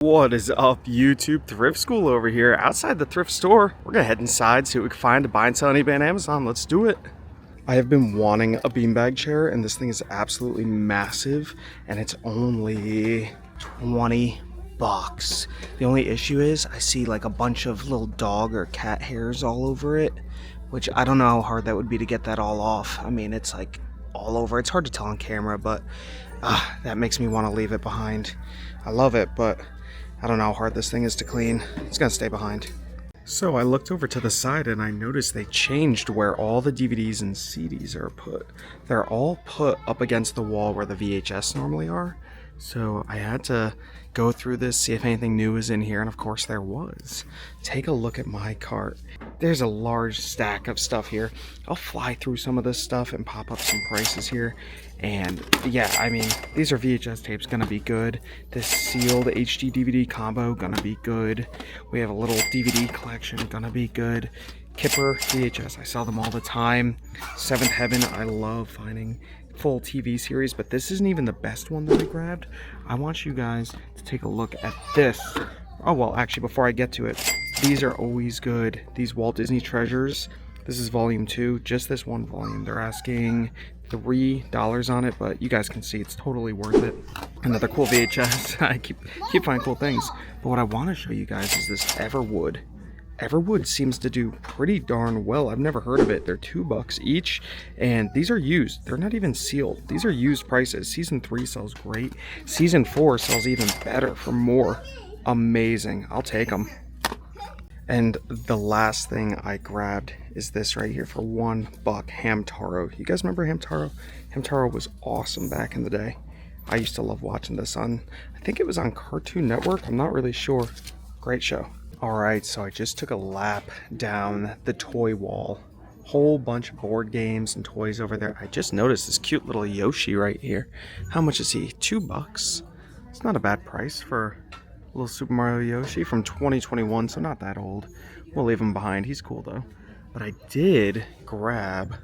What is up, YouTube? Thrift School over here outside the thrift store. We're gonna head inside, see what we can find to buy and sell on eBay and Amazon. Let's do it. I have been wanting a beanbag chair, and this thing is absolutely massive, and it's only 20 bucks. The only issue is I see like a bunch of little dog or cat hairs all over it, which I don't know how hard that would be to get that all off. I mean, it's like all over. It's hard to tell on camera, but that makes me want to leave it behind. I love it, but I don't know how hard this thing is to clean. It's gonna stay behind. So I looked over to the side and I noticed they changed where all the DVDs and CDs are put. They're all put up against the wall where the VHS normally are. So I had to go through this, see if anything new was in here, and of course there was. Take a look at my cart. There's a large stack of stuff here. I'll fly through some of this stuff and pop up some prices here. And yeah, I mean, these are VHS tapes, gonna be good. This sealed HD DVD combo, gonna be good. We have a little DVD collection, gonna be good. Kipper VHS, I sell them all the time. Seventh Heaven, I love finding full TV series, but this isn't even the best one that I grabbed. I want you guys to take a look at this. Oh, well, actually, before I get to it, these are always good. These Walt Disney Treasures. This is volume 2, just this one volume. They're asking $3 on it, but you guys can see it's totally worth it. Another cool VHS. I keep finding cool things. But what I want to show you guys is this Everwood. Everwood seems to do pretty darn well. I've never heard of it. They're $2 each, and these are used. They're not even sealed. These are used prices. Season 3 sells great. Season 4 sells even better for more. Amazing. I'll take them. And the last thing I grabbed is this right here for $1. Hamtaro. You guys remember Hamtaro? Hamtaro was awesome back in the day. I used to love watching this on, I think it was on Cartoon Network. I'm not really sure. Great show. Alright, so I just took a lap down the toy wall. Whole bunch of board games and toys over there. I just noticed this cute little Yoshi right here. How much is he? $2. It's not a bad price for a little Super Mario Yoshi from 2021, so not that old. We'll leave him behind. He's cool though. But I did grab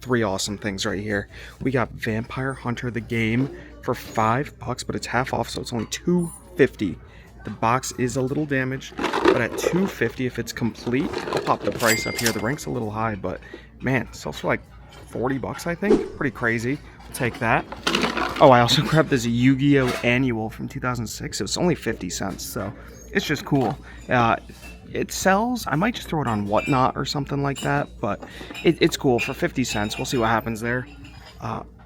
3 awesome things right here. We got Vampire Hunter the game for $5, but it's half off, so it's only $2.50. The box is a little damaged, but at $2.50 if it's complete, I'll pop the price up here. The rank's a little high, but man, it sells for like $40, I think. Pretty crazy. I'll take that. Oh, I also grabbed this Yu-Gi-Oh! Annual from 2006. It was only 50 cents, so it's just cool. It sells. I might just throw it on Whatnot or something like that, but it's cool for 50 cents. We'll see what happens there.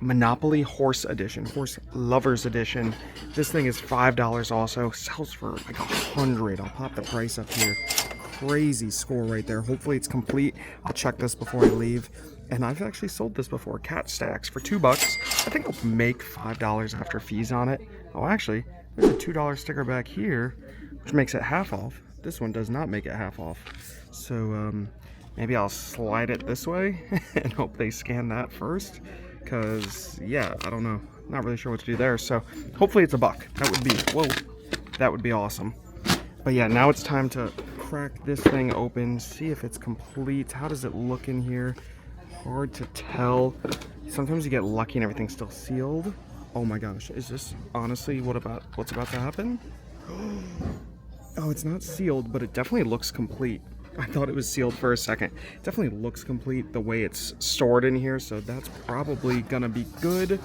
Monopoly Horse Edition, Horse Lovers Edition. This thing is $5 also. Sells for like $100. I'll pop the price up here. Crazy score right there. Hopefully it's complete. I'll check this before I leave. And I've actually sold this before. Cat Stacks for $2. I think I'll make $5 after fees on it. Oh, actually, there's a $2 sticker back here, which makes it half off. This one does not make it half off. So maybe I'll slide it this way and hope they scan that first. Because, yeah, I don't know. Not really sure what to do there. So hopefully it's $1. That would be, whoa, that would be awesome. But yeah, now it's time to crack this thing open, see if it's complete. How does it look in here? Hard to tell. Sometimes you get lucky and everything's still sealed. Oh my gosh, is this honestly what's about to happen? Oh, it's not sealed, but it definitely looks complete. I thought it was sealed for a second. It definitely looks complete the way it's stored in here, so that's probably gonna be good.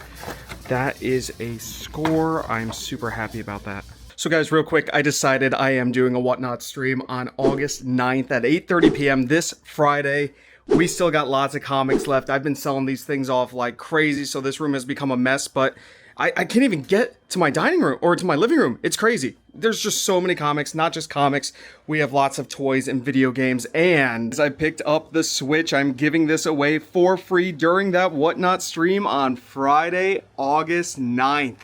That is a score. I'm super happy about that. So guys, real quick, I decided I am doing a Whatnot stream on August 9th at 8:30 p.m. this Friday. We still got lots of comics left. I've been selling these things off like crazy, so this room has become a mess, but I can't even get to my dining room or to my living room. It's crazy. There's just so many comics, not just comics. We have lots of toys and video games, and as I picked up the Switch, I'm giving this away for free during that Whatnot stream on Friday, August 9th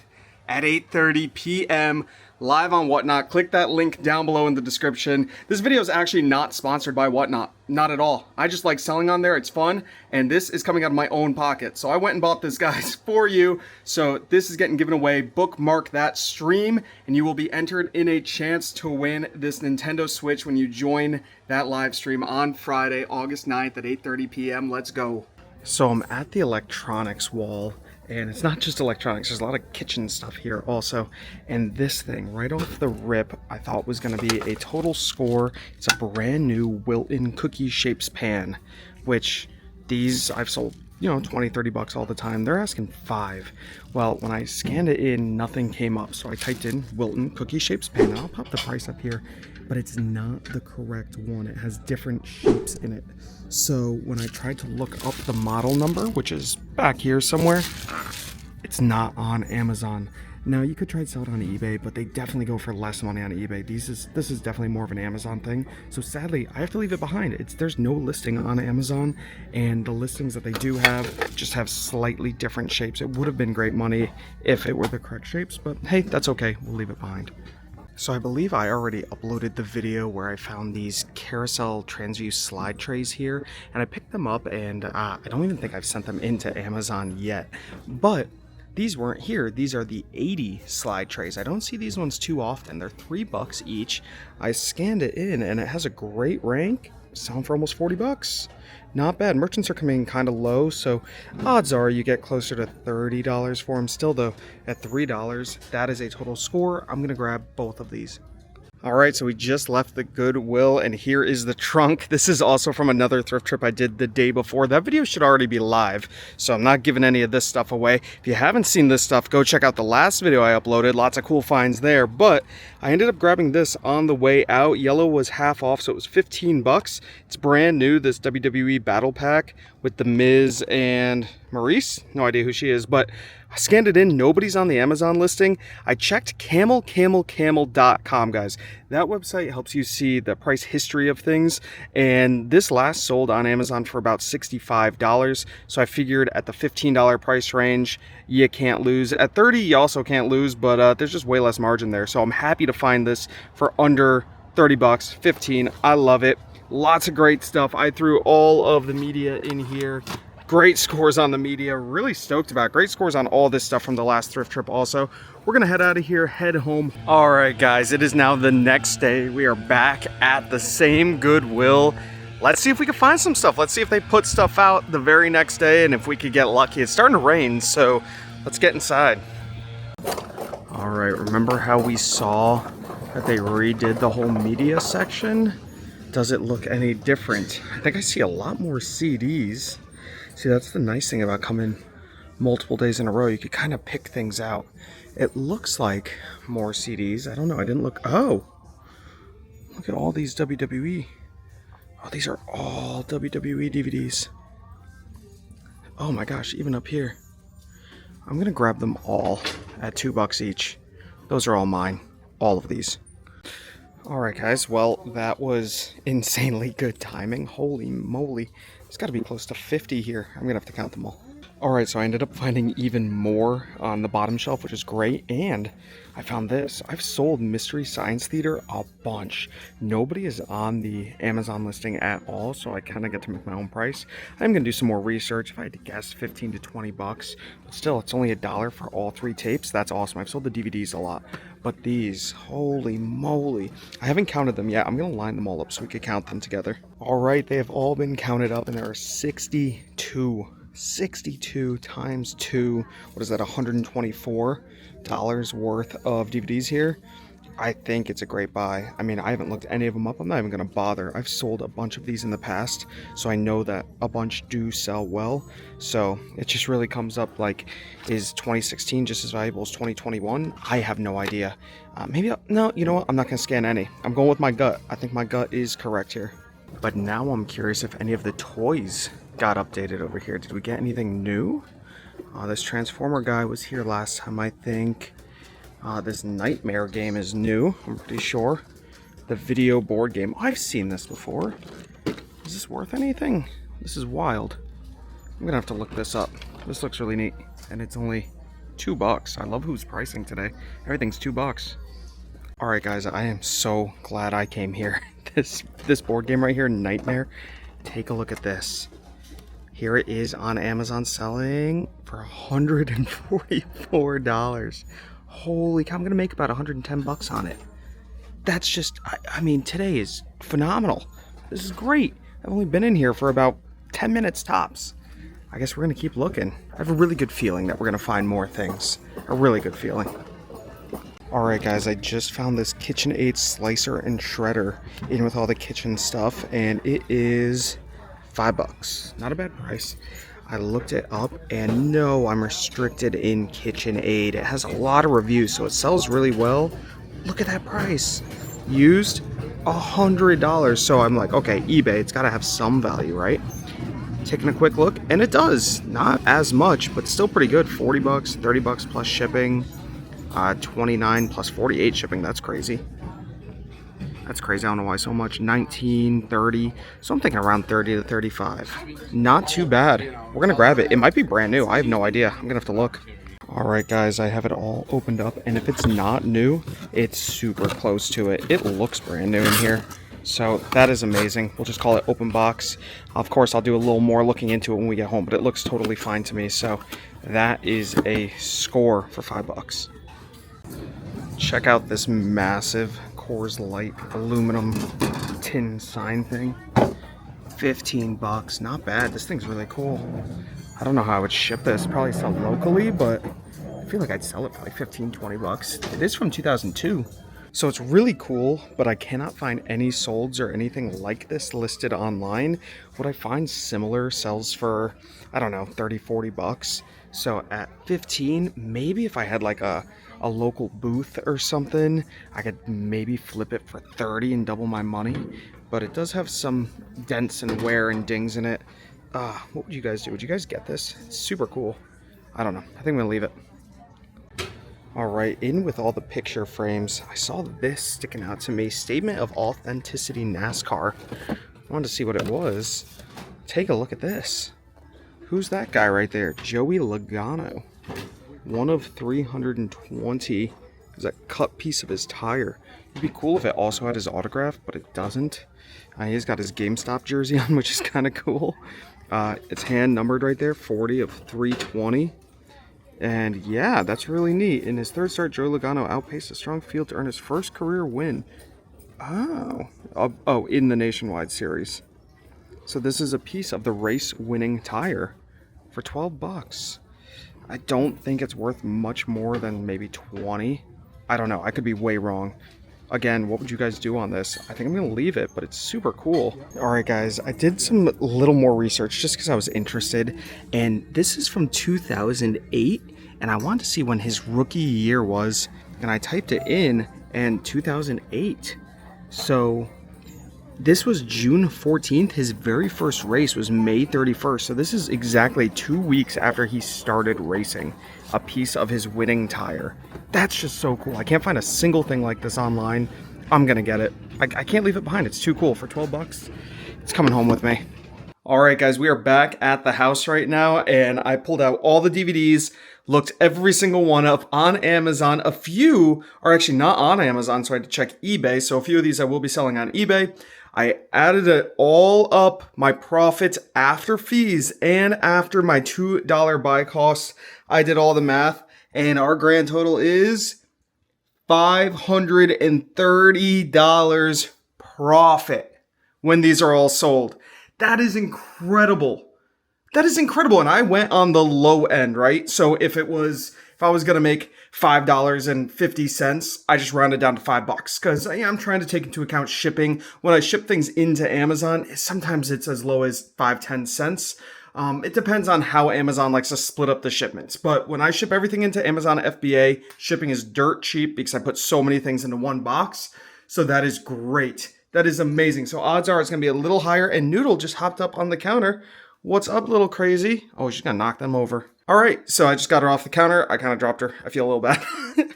at 8:30 p.m. live on Whatnot. Click that link down below in the description. This video is actually not sponsored by Whatnot. Not at all. I just like selling on there. It's fun. And this is coming out of my own pocket. So I went and bought this, guys, for you. So this is getting given away. Bookmark that stream and you will be entered in a chance to win this Nintendo Switch when you join that live stream on Friday, August 9th at 8:30 p.m. Let's go. So I'm at the electronics wall And it's not just electronics, there's a lot of kitchen stuff here also. And this thing, right off the rip, I thought was gonna be a total score. It's a brand new Wilton cookie shapes pan, which these I've sold, you know, 20, 30 bucks all the time. They're asking 5. Well, when I scanned it in, nothing came up. So I typed in Wilton cookie shapes pan, and I'll pop the price up here, but it's not the correct one. It has different shapes in it. So when I tried to look up the model number, which is back here somewhere, it's not on Amazon. Now you could try to sell it on eBay, but they definitely go for less money on eBay. This is definitely more of an Amazon thing. So sadly, I have to leave it behind. There's no listing on Amazon, and the listings that they do have just have slightly different shapes. It would have been great money if it were the correct shapes, but hey, that's okay. We'll leave it behind. So I believe I already uploaded the video where I found these carousel transview slide trays here, and I picked them up, and I don't even think I've sent them into Amazon yet, but these weren't here. These are the 80 slide trays. I don't see these ones too often. They're $3 each. I scanned it in, and it has a great rank. Selling for almost 40 bucks. Not bad. Merchants are coming in kind of low, so odds are you get closer to $30 for them. Still though, at $3, that is a total score. I'm gonna grab both of these. All right, so we just left the Goodwill, and here is the trunk. This is also from another thrift trip I did the day before. That video should already be live, so I'm not giving any of this stuff away. If you haven't seen this stuff, go check out the last video I uploaded. Lots of cool finds there, but I ended up grabbing this on the way out. Yellow was half off, so it was 15 bucks. It's brand new, this WWE Battle Pack with The Miz and Maurice. No idea who she is, but I scanned it in. Nobody's on the Amazon listing. I checked camel.com, guys. That website helps you see the price history of things, and this last sold on Amazon for about $65. So I figured at the $15 price range, you can't lose. At $30, you also can't lose, but there's just way less margin there. So I'm happy to find this for under 30 bucks, 15. I love it. Lots of great stuff. I threw all of the media in here. Great scores on the media, really stoked about it. Great scores on all this stuff from the last thrift trip also. We're gonna head out of here, head home. All right, guys, it is now the next day. We are back at the same Goodwill. Let's see if we can find some stuff. Let's see if they put stuff out the very next day and if we could get lucky. It's starting to rain, so let's get inside. All right, remember how we saw that they redid the whole media section? Does it look any different? I think I see a lot more CDs. See, that's the nice thing about coming multiple days in a row. You could kind of pick things out. It looks like more CDs. I don't know. I didn't look. Oh, look at all these WWE. Oh, these are all WWE DVDs. Oh my gosh, even up here. I'm going to grab them all at $2 each. Those are all mine. All of these. All right, guys. Well, that was insanely good timing. Holy moly. It's got to be close to 50 here. I'm gonna have to count them all. All right, so I ended up finding even more on the bottom shelf, which is great. And I found this. I've sold Mystery Science Theater a bunch. Nobody is on the Amazon listing at all, so I kind of get to make my own price. I'm gonna do some more research. If I had to guess, 15 to 20 bucks. But still, it's only $1 for all 3 tapes. That's awesome. I've sold the DVDs a lot. But these, holy moly. I haven't counted them yet. I'm going to line them all up so we could count them together. All right, they have all been counted up, and there are 62 times 2. What is that, $124 worth of DVDs here? I think it's a great buy. I mean, I haven't looked any of them up. I'm not even going to bother. I've sold a bunch of these in the past, so I know that a bunch do sell well. So it just really comes up like, is 2016 just as valuable as 2021? I have no idea. No, you know what? I'm not going to scan any. I'm going with my gut. I think my gut is correct here. But now I'm curious if any of the toys got updated over here. Did we get anything new? This Transformer guy was here last time, I think. This Nightmare game is new, I'm pretty sure. The video board game. I've seen this before. Is this worth anything? This is wild. I'm gonna have to look this up. This looks really neat. And it's only $2. I love who's pricing today. Everything's $2. Alright guys, I am so glad I came here. This board game right here, Nightmare. Take a look at this. Here it is on Amazon selling for $144. Holy cow, I'm gonna make about 110 bucks on it. That's just, I mean, today is phenomenal. This is great. I've only been in here for about 10 minutes tops. I guess we're gonna keep looking. I have a really good feeling that we're gonna find more things. A really good feeling. Alright guys, I just found this KitchenAid slicer and shredder in with all the kitchen stuff, and it is $5. Not a bad price. I looked it up, and no, I'm restricted in KitchenAid. It has a lot of reviews, so it sells really well. Look at that price. Used $100. So I'm like, okay, eBay, it's gotta have some value, right? Taking a quick look, and it does. Not as much, but still pretty good. $40, $30 plus shipping. 29 plus 48 shipping. That's crazy. That's crazy. I don't know why so much. 19, 30. So I'm thinking around 30 to 35. Not too bad. We're gonna grab it. It might be brand new. I have no idea. I'm gonna have to look. All right, guys. I have it all opened up, and if it's not new, it's super close to it. It looks brand new in here. So that is amazing. We'll just call it open box. Of course, I'll do a little more looking into it when we get home, but it looks totally fine to me. So that is a score for $5. Check out this massive Coors Light aluminum tin sign thing. $15. Not bad. This thing's really cool. I don't know how I would ship this. Probably sell locally, but I feel like I'd sell it for like 15, 20 bucks. It is from 2002. So it's really cool, but I cannot find any solds or anything like this listed online. What I find similar sells for, I don't know, 30, 40 bucks. So at 15, maybe if I had like a local booth or something, I could maybe flip it for 30 and double my money. But it does have some dents and wear and dings in it. What would you guys do? Would you guys get this? It's super cool. I don't know. I think I'm gonna leave it. All right, in with all the picture frames, I saw this sticking out to me. Statement of Authenticity NASCAR. I wanted to see what it was. Take a look at this. Who's that guy right there? Joey Logano. One of 320. Is a cut piece of his tire. It'd be cool if it also had his autograph, but it doesn't. He's got his GameStop jersey on, which is kind of cool. It's hand numbered right there, 40 of 320. And yeah, that's really neat. In his third start, Joey Logano outpaced a strong field to earn his first career win. Oh, in the Nationwide Series. So this is a piece of the race-winning tire for $12. I don't think it's worth much more than maybe 20. I don't know. I could be way wrong. Again, what would you guys do on this? I think I'm going to leave it, but it's super cool. All right, guys. I did some little more research just because I was interested. And this is from 2008. And I wanted to see when his rookie year was. And I typed it in, and 2008. So this was June 14th. His very first race was May 31st. So this is exactly 2 weeks after he started racing. A piece of his winning tire. That's just so cool. I can't find a single thing like this online. I'm gonna get it. I can't leave it behind. It's too cool. For 12 bucks, it's coming home with me. All right, guys, we are back at the house right now, and I pulled out all the DVDs, looked every single one up on Amazon. A few are actually not on Amazon, so I had to check eBay. So a few of these I will be selling on eBay. I added it all up, my profits after fees and after my $2 buy costs. I did all the math, and our grand total is $530 profit when these are all sold. That is incredible. That is incredible. And I went on the low end, right? So if I was going to make $5.50, I just rounded down to $5 because I'm trying to take into account shipping. When I ship things into Amazon, sometimes it's as low as 5-10 cents. It depends on how Amazon likes to split up the shipments. But when I ship everything into Amazon FBA, shipping is dirt cheap because I put so many things into one box. So that is great. That is amazing. So odds are it's going to be a little higher. And Noodle just hopped up on the counter. What's up, little crazy? Oh, she's going to knock them over. All right. So I just got her off the counter. I kind of dropped her. I feel a little bad.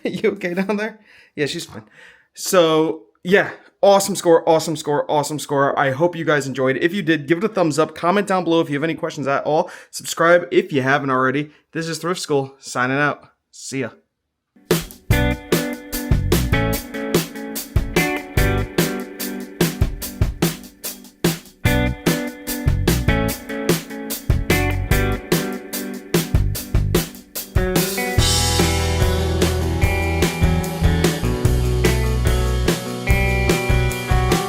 You okay down there? Yeah, she's fine. So yeah, awesome score, awesome score, awesome score. I hope you guys enjoyed. If you did, give it a thumbs up. Comment down below if you have any questions at all. Subscribe if you haven't already. This is Thrift School signing out. See ya.